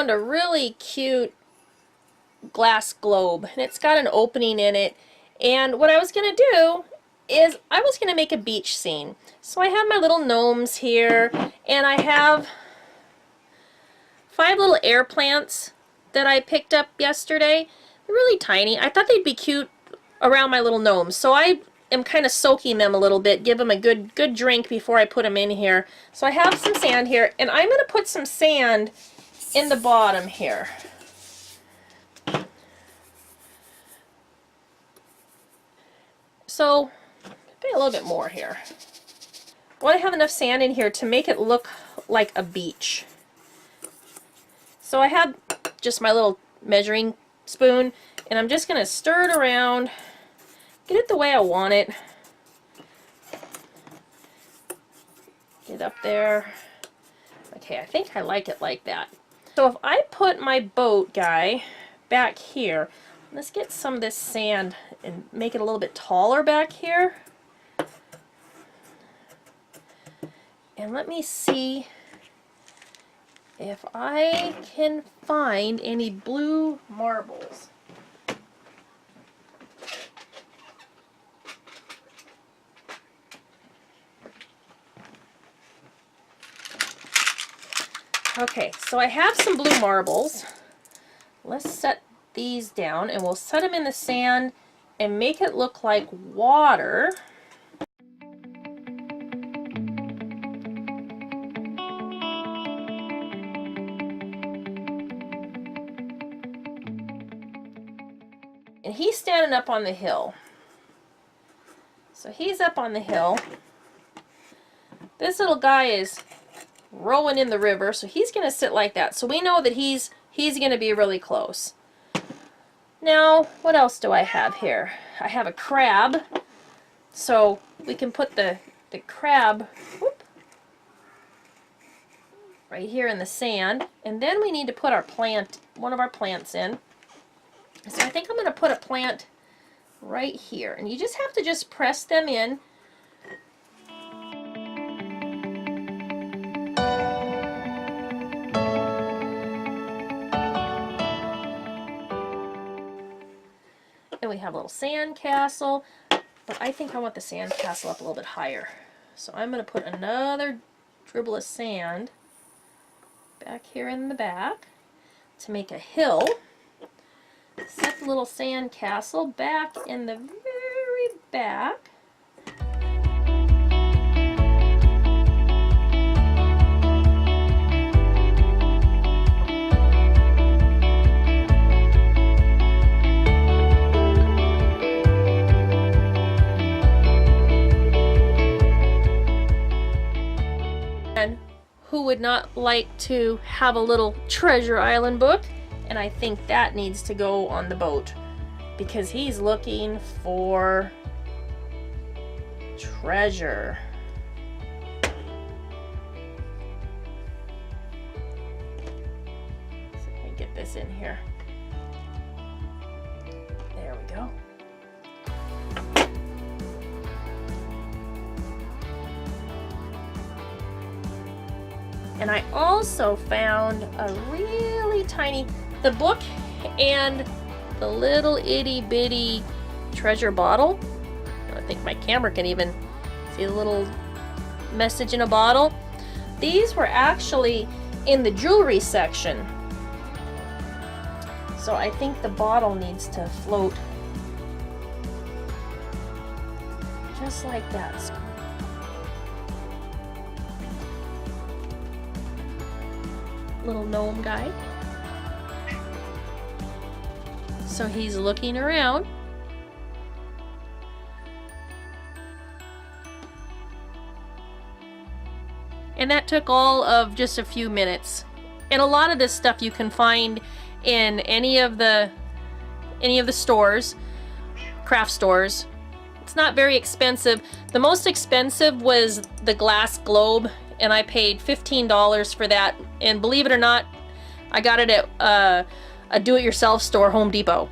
found a really cute glass globe, and it's got an opening in it. And what I was going to do is I was going to make a beach scene. So I have my little gnomes here, and I have 5 little air plants that I picked up yesterday. They're really tiny. I thought they'd be cute around my little gnomes. So I am kind of soaking them a little bit, give them a good drink before I put them in here. So I have some sand here, and I'm going to put some sand in the bottom here. So maybe a little bit more here. I want to have enough sand in here to make it look like a beach. So I have just my little measuring spoon, and I'm just going to stir it around, get it the way I want it. Get up there. Okay, I think I like it like that. So if I put my boat guy back here, let's get some of this sand and make it a little bit taller back here. And let me see if I can find any blue marbles. Okay, so I have some blue marbles. Let's set these down, and we'll set them in the sand and make it look like water. And he's standing up on the hill. So he's up on the hill. This little guy is rowing in the river, so he's going to sit like that. So we know that he's going to be really close. Now, what else do I have here? I have a crab. So we can put the crab right here in the sand. And then we need to put our plant, one of our plants in. So I think I'm going to put a plant right here. And you just have to just press them in. And we have a little sand castle, but I think I want the sand castle up a little bit higher. So I'm going to put another dribble of sand back here in the back to make a hill. Set the little sand castle back in the very back. And who would not like to have a little treasure island book? And I think that needs to go on the boat because he's looking for treasure. So let me get this in here. There we go. And I also found a really tiny, the book and the little itty bitty treasure bottle. I think my camera can even see the little message in a bottle. These were actually in the jewelry section. So I think the bottle needs to float just like that. Little gnome guy. So he's looking around. And that took all of just a few minutes. And a lot of this stuff you can find in any of the stores, craft stores. It's not very expensive. The most expensive was the glass globe, and I paid $15 for that. And believe it or not, I got it at a do-it-yourself store, Home Depot.